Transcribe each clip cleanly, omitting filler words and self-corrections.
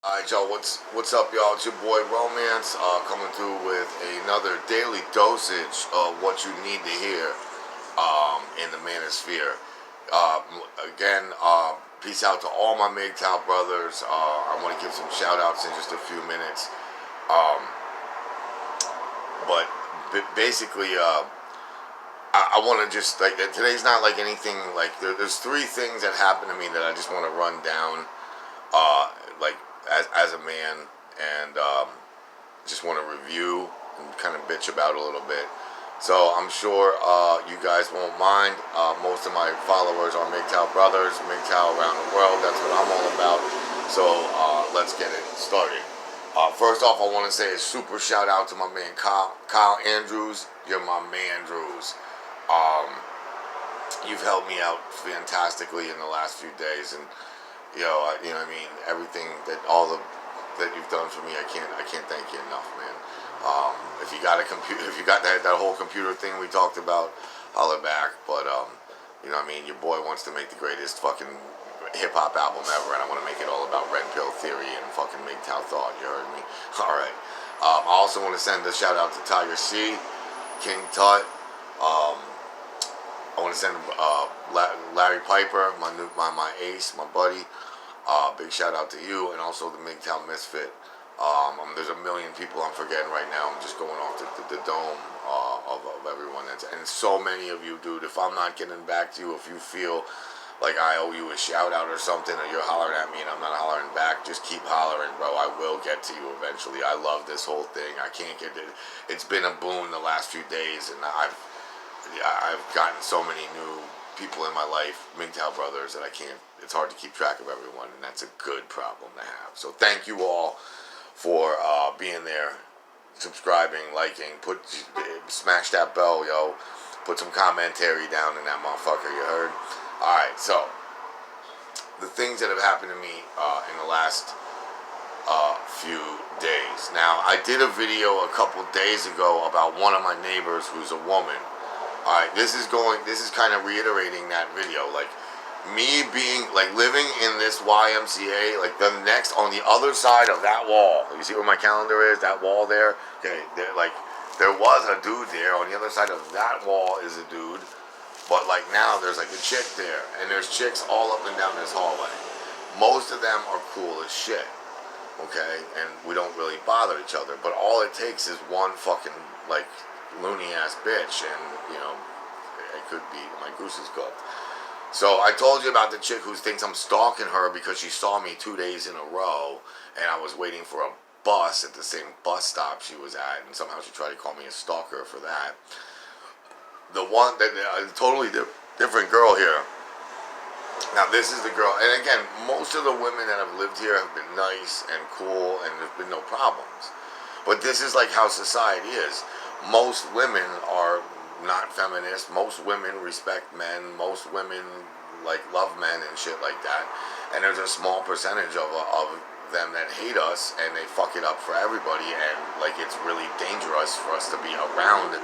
Alright, y'all, what's up, y'all? It's your boy Romantz, coming through with another daily dosage of what you need to hear in the manosphere. Again, peace out to all my MGTOW brothers. I want to give some shout outs in just a few minutes. Um, but basically, I want to just, like, today's not like anything, like, there's three things that happened to me that I just want to run down, like, as a man, and just want to review and kind of bitch about a little bit. So I'm sure you guys won't mind. Most of my followers are MGTOW brothers, MGTOW around the world. That's what I'm all about. So let's get it started. First off, I want to say a super shout out to my man Kyle Andrews. You're my man, Drews. Um, you've helped me out fantastically in the last few days, and you know what I mean, everything that you've done for me, I can't thank you enough, man. If you got a computer, if you got that whole computer thing we talked about, holler back. But you know what I mean, your boy wants to make the greatest fucking hip hop album ever, and I want to make it all about Red Pill Theory and fucking MGTOW Thought. You heard me? All right. I also want to send a shout out to Tiger C, King Tut. I want to send Larry Piper, my ace, my buddy. Big shout out to you, and also the MGTOW Misfit. There's a million people I'm forgetting right now. I'm just going off the dome of everyone. And so many of you, dude. If I'm not getting back to you, if you feel like I owe you a shout out or something, or you're hollering at me and I'm not hollering back, just keep hollering, bro. I will get to you eventually. I love this whole thing. I can't get it. It's been a boon the last few days, and I've gotten so many new people in my life, MGTOW brothers, that it's hard to keep track of everyone, and that's a good problem to have. So thank you all for being there, subscribing, liking, smash that bell, yo. Put some commentary down in that motherfucker, you heard? Alright, so, the things that have happened to me in the last few days. Now, I did a video a couple days ago about one of my neighbors who's a woman. Alright, this is kind of reiterating that video. Like, me being, like, living in this YMCA, like, on the other side of that wall. You see where my calendar is? That wall there? Okay, there was a dude there. On the other side of that wall is a dude. But, like, now there's, like, a chick there. And there's chicks all up and down this hallway. Most of them are cool as shit. Okay? And we don't really bother each other. But all it takes is one fucking, like, loony-ass bitch. And, you know, it could be my goose is cooked. So I told you about the chick who thinks I'm stalking her because she saw me 2 days in a row, and I was waiting for a bus at the same bus stop she was at, and somehow she tried to call me a stalker for that. The one that totally different girl here. Now this is the girl, and again, most of the women that have lived here have been nice and cool, and there's been no problems. But this is like how society is. Most women are not feminist. Most women respect men. Most women like love men and shit like that. And there's a small percentage of them that hate us, and they fuck it up for everybody. And like, it's really dangerous for us to be around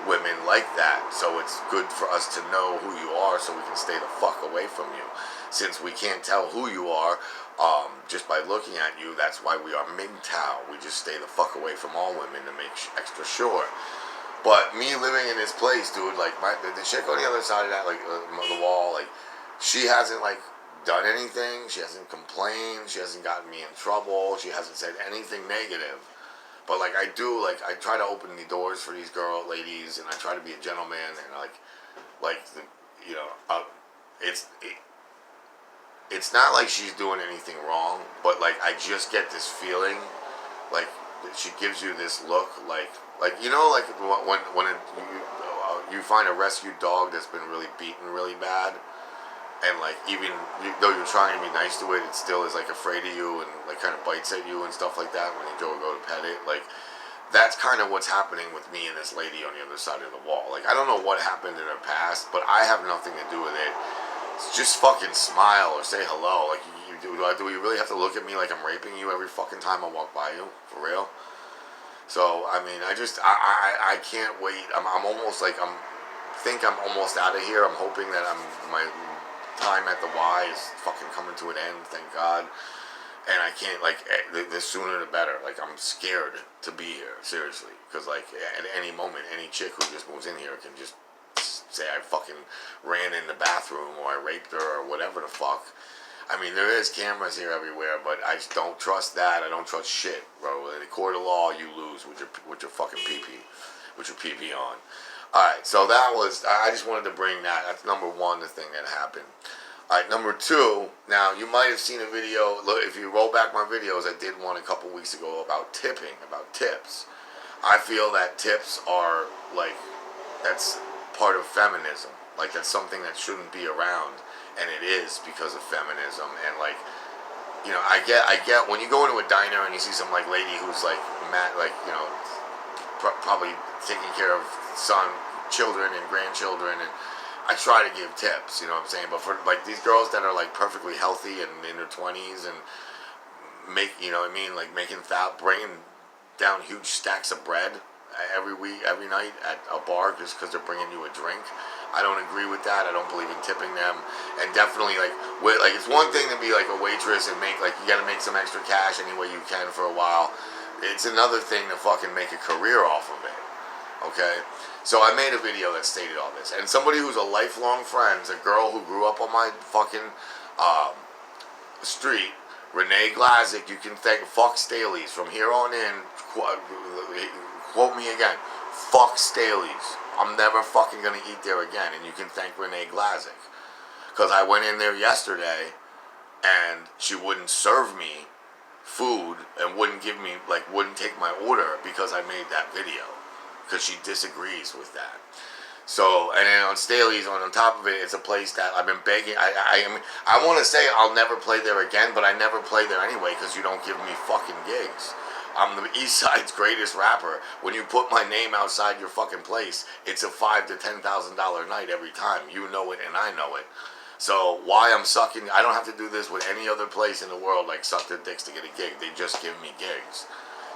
women like that. So it's good for us to know who you are, so we can stay the fuck away from you. Since we can't tell who you are just by looking at you, that's why we are MGTOW. We just stay the fuck away from all women to make extra sure. But me living in this place, dude, like, the chick on the other side of that, like, the wall, like, she hasn't, like, done anything. She hasn't complained. She hasn't gotten me in trouble. She hasn't said anything negative. But, like, I try to open the doors for these ladies, and I try to be a gentleman, and, you know, it's not like she's doing anything wrong, but, like, I just get this feeling, like, she gives you this look, like you know, like when you find a rescued dog that's been really beaten really bad, and like even though you're trying to be nice to it, it still is like afraid of you and like kind of bites at you and stuff like that when you go to pet it. Like, that's kind of what's happening with me and this lady on the other side of the wall. Like, I don't know what happened in her past, but I have nothing to do with it. Just fucking smile or say hello. Like, do you really have to look at me like I'm raping you every fucking time I walk by you? For real? So, I mean, I can't wait. I'm almost like, I'm almost out of here. I'm hoping that my time at the Y is fucking coming to an end, thank God. and I can't, like, the sooner the better. Like, I'm scared to be here, seriously, because, like, at any moment, any chick who just moves in here can just say I fucking ran in the bathroom or I raped her or whatever the fuck. I mean, there is cameras here everywhere, but I just don't trust that. I don't trust shit, bro. In the court of law, you lose with your fucking pee-pee, with your pee-pee on. All right, so that was, I just wanted to bring that. That's number one, the thing that happened. All right, number two, now you might have seen a video, look, if you roll back my videos, I did one a couple weeks ago about tipping, about tips. I feel that tips are, like, that's part of feminism. Like, that's something that shouldn't be around, and it is because of feminism. And, like, you know, I get when you go into a diner and you see some, like, lady who's, like, mad, like, you know, probably taking care of children and grandchildren, and I try to give tips, you know what I'm saying? But for, like, these girls that are, like, perfectly healthy and in their 20s and make, you know what I mean, like, bringing down huge stacks of bread every week, every night at a bar just because they're bringing you a drink. I don't agree with that. I don't believe in tipping them. And definitely, like, it's one thing to be, like, a waitress and make, like, you got to make some extra cash any way you can for a while. It's another thing to fucking make a career off of it. Okay? So I made a video that stated all this. And somebody who's a lifelong friend, a girl who grew up on my fucking street, Renee Glazik, you can thank, fuck Staley's. From here on in, quote me again, fuck Staley's. I'm never fucking gonna eat there again. And you can thank Renee Glazik. Because I went in there yesterday and she wouldn't serve me food and wouldn't take my order because I made that video. Because she disagrees with that. So, and then on Staley's, on top of it, it's a place that I've been begging. I want to say I'll never play there again, but I never play there anyway because you don't give me fucking gigs. I'm the East Side's greatest rapper. When you put my name outside your fucking place, it's a $5,000 to $10,000 night every time. You know it and I know it. So why I'm sucking, I don't have to do this with any other place in the world, like suck their dicks to get a gig. They just give me gigs.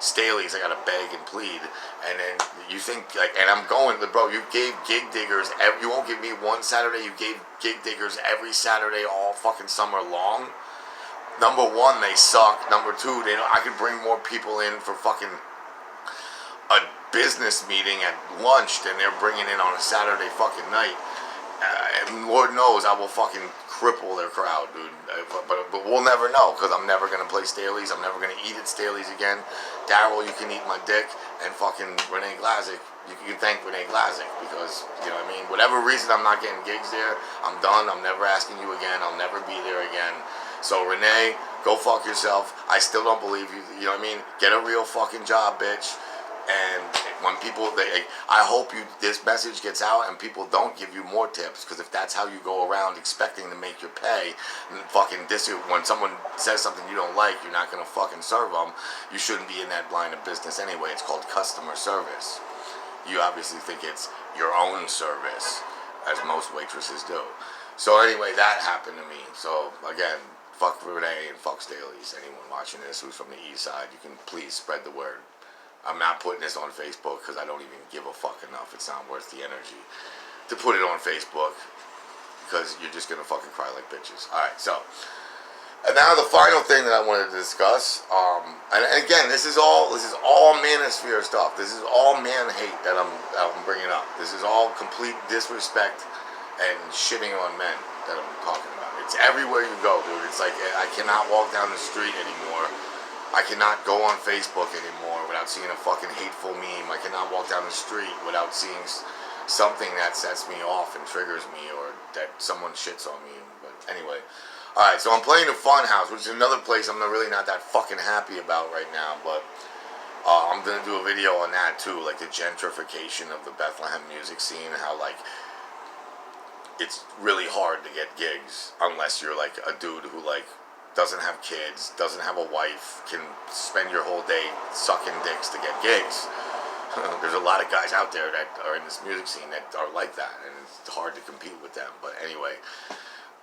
Staley's, I gotta beg and plead, and then you think, like, and I'm going, bro, you gave gig diggers, you won't give me one Saturday, you gave gig diggers every Saturday all fucking summer long. Number one, they suck. Number two, I could bring more people in for fucking a business meeting at lunch than they're bringing in on a Saturday fucking night. And Lord knows I will fucking cripple their crowd, dude. But we'll never know, because I'm never going to play Staley's. I'm never going to eat at Staley's again. Daryl, you can eat my dick. And fucking Renee Glazik, you can thank Renee Glazik, because, you know what I mean? Whatever reason I'm not getting gigs there, I'm done. I'm never asking you again. I'll never be there again. So Renee, go fuck yourself. I still don't believe you. You know what I mean? Get a real fucking job, bitch. And when people, I hope this message gets out and people don't give you more tips, because if that's how you go around expecting to make your pay, and fucking when someone says something you don't like, you're not gonna fucking serve them. You shouldn't be in that line of business anyway. It's called customer service. You obviously think it's your own service, as most waitresses do. So anyway, that happened to me. So again, fuck Renee and fuck Staley's. Anyone watching this who's from the East Side, you can please spread the word. I'm not putting this on Facebook because I don't even give a fuck enough. It's not worth the energy to put it on Facebook, because you're just gonna fucking cry like bitches. All right, so, and now the final thing that I wanted to discuss, and again, this is all manosphere stuff. This is all man hate that I'm bringing up. This is all complete disrespect and shitting on men that I'm talking about. It's everywhere you go, dude. It's like I cannot walk down the street anymore. I cannot go on Facebook anymore without seeing a fucking hateful meme. I cannot walk down the street without seeing something that sets me off and triggers me, or that someone shits on me. But anyway, alright, so I'm playing the Funhouse, which is another place I'm really not that fucking happy about right now, but I'm going to do a video on that too, like the gentrification of the Bethlehem music scene, how, like, it's really hard to get gigs unless you're, like, a dude who, like, doesn't have kids, doesn't have a wife, can spend your whole day sucking dicks to get gigs. There's a lot of guys out there that are in this music scene that are like that, and it's hard to compete with them. But anyway,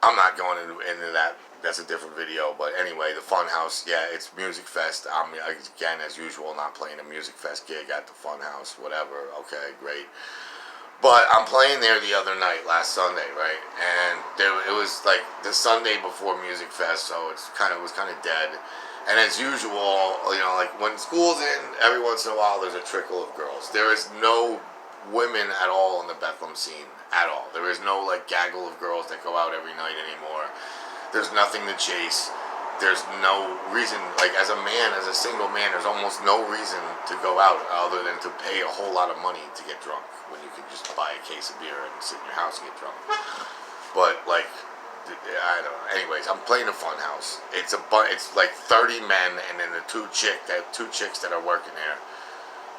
I'm not going into that. That's a different video. But anyway, the Funhouse, yeah, it's Music Fest. I'm, again, as usual, not playing a Music Fest gig at the Funhouse, whatever. Okay, great. But I'm playing there the other night, last Sunday, right? And it was like the Sunday before Music Fest, so it was kind of dead. And as usual, like when school's in, every once in a while there's a trickle of girls. There is no women at all in the Bethlehem scene at all. There is no like gaggle of girls that go out every night anymore. There's nothing to chase. There's no reason, like as a man, as a single man, there's almost no reason to go out other than to pay a whole lot of money to get drunk when you can just buy a case of beer and sit in your house and get drunk. But like, I don't know. Anyways, I'm playing a fun house. It's like 30 men and then the two chicks that are working there.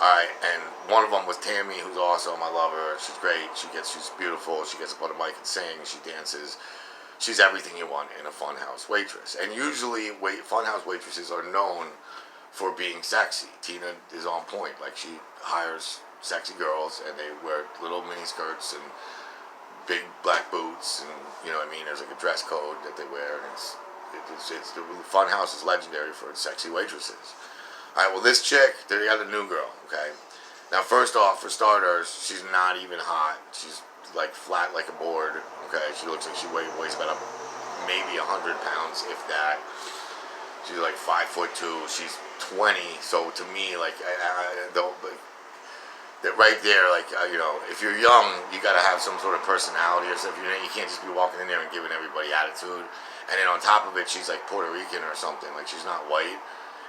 Alright, and one of them was Tammy, who's awesome. I love her. She's great. She's beautiful. She gets up on the mic and sings. She dances. She's everything you want in a funhouse waitress. And usually, funhouse waitresses are known for being sexy. Tina is on point. Like, she hires sexy girls, and they wear little mini skirts and big black boots, and you know what I mean. There's like a dress code that they wear, and the funhouse is legendary for its sexy waitresses. All right, well, this chick, they got a new girl. Okay, now first off, for starters, she's not even hot. She's like flat like a board. Okay, she looks like she weighs about maybe 100 pounds, if that. She's like 5'2". She's 20. So to me, like, that right there, like, if you're young, you gotta have some sort of personality or something. You can't just be walking in there and giving everybody attitude. And then on top of it, she's like Puerto Rican or something. Like, she's not white.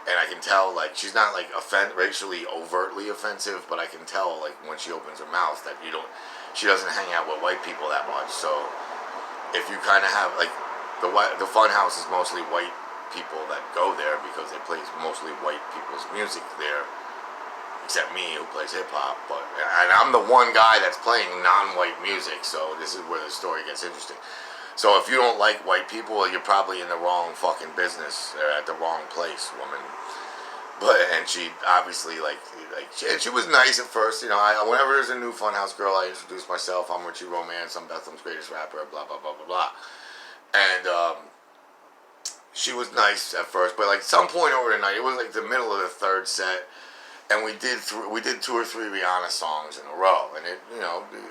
And I can tell, like, she's not, like, racially overtly offensive, but I can tell, like, when she opens her mouth that she doesn't hang out with white people that much. So if you kind of have, like, the fun house is mostly white people that go there because they play mostly white people's music there, except me who plays hip-hop. And I'm the one guy that's playing non-white music, so this is where the story gets interesting. So if you don't like white people, you're probably in the wrong fucking business. They're at the wrong place, woman. And she obviously, she was nice at first. Whenever there's a new Funhouse girl, I introduce myself. I'm Richie Romantz. I'm Bethlehem's greatest rapper, blah, blah, blah, blah, blah. And she was nice at first. But, like, some point over the night, it was, like, the middle of the third set. And we did 2 or 3 Rihanna songs in a row, and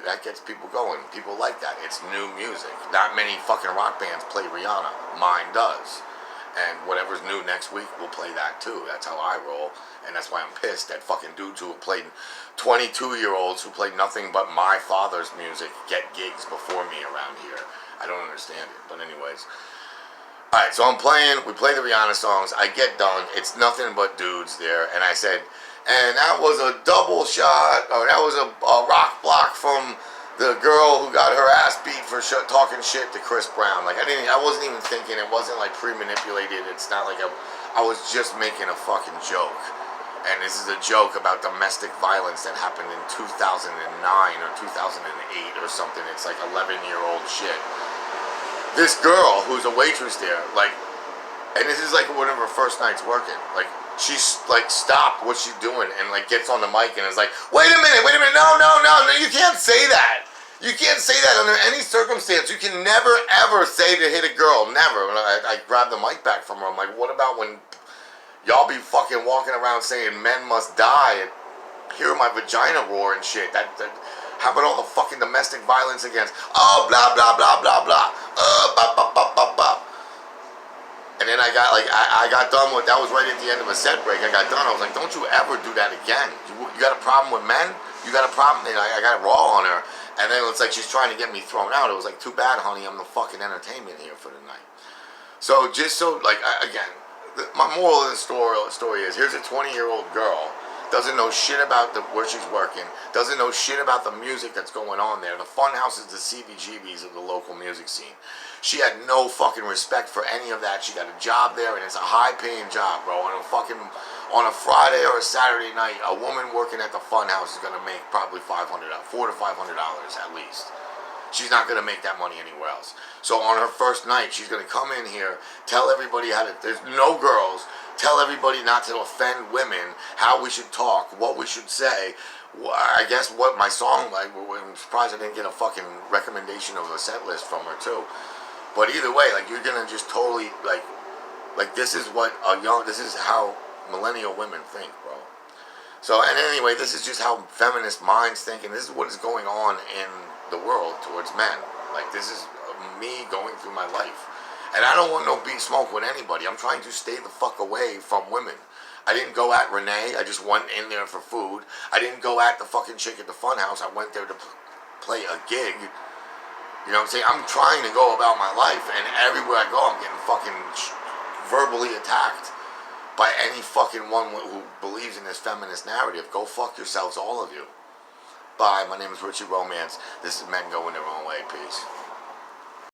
that gets people going. People like that. It's new music. Not many fucking rock bands play Rihanna. Mine does, and whatever's new next week, we'll play that too. That's how I roll, and that's why I'm pissed at fucking dudes who have played 22-year-olds who play nothing but my father's music get gigs before me around here. I don't understand it, but anyways. Alright, so we play the Rihanna songs. I get done. It's nothing but dudes there, and I said. And that was a double shot, or that was a rock block from the girl who got her ass beat for talking shit to Chris Brown. Like, I wasn't even thinking. It wasn't like pre-manipulated. It's not like I was just making a fucking joke. And this is a joke about domestic violence that happened in 2009 or 2008 or something. It's like 11-year-old shit. This girl who's a waitress there, like, and this is like one of her first nights working, like, she's like stopped what she's doing and like gets on the mic and is like, wait a minute, no, you can't say that. You can't say that under any circumstance. You can never ever say to hit a girl, never. And I grabbed the mic back from her. I'm like, what about when y'all be fucking walking around saying men must die and hear my vagina roar and shit? How about all the fucking domestic violence against, oh, blah, blah, blah, blah, blah, blah, blah, blah, blah, blah. And then I got done with, that was right at the end of a set break. I got done. I was like, don't you ever do that again. You got a problem with men? You got a problem? And I got raw on her. And then it's like she's trying to get me thrown out. It was like, too bad, honey. I'm the fucking entertainment here for the night. So again, my moral of the story is, here's a 20-year-old girl. Doesn't know shit about where she's working. Doesn't know shit about the music that's going on there. The Funhouse is the CBGBs of the local music scene. She had no fucking respect for any of that. She got a job there, and it's a high-paying job, bro. On a Friday or a Saturday night, a woman working at the Funhouse is gonna make probably $400 to $500 at least. She's not going to make that money anywhere else. So on her first night, she's going to come in here, tell everybody there's no girls, tell everybody not to offend women, how we should talk, what we should say. I guess what my song, like, I'm surprised I didn't get a fucking recommendation of a set list from her too. But either way, like, you're going to just totally, like this is how millennial women think, bro. So, and anyway, this is just how feminist minds think, and this is what is going on in the world towards men. Like, this is me going through my life. And I don't want no beat smoke with anybody. I'm trying to stay the fuck away from women. I didn't go at Renee. I just went in there for food. I didn't go at the fucking chick at the funhouse. I went there to play a gig. You know what I'm saying? I'm trying to go about my life, and everywhere I go, I'm getting fucking verbally attacked by any fucking one who believes in this feminist narrative. Go fuck yourselves, all of you. Bye. My name is Richard Romantz. This is Men Going Their Own Way. Peace.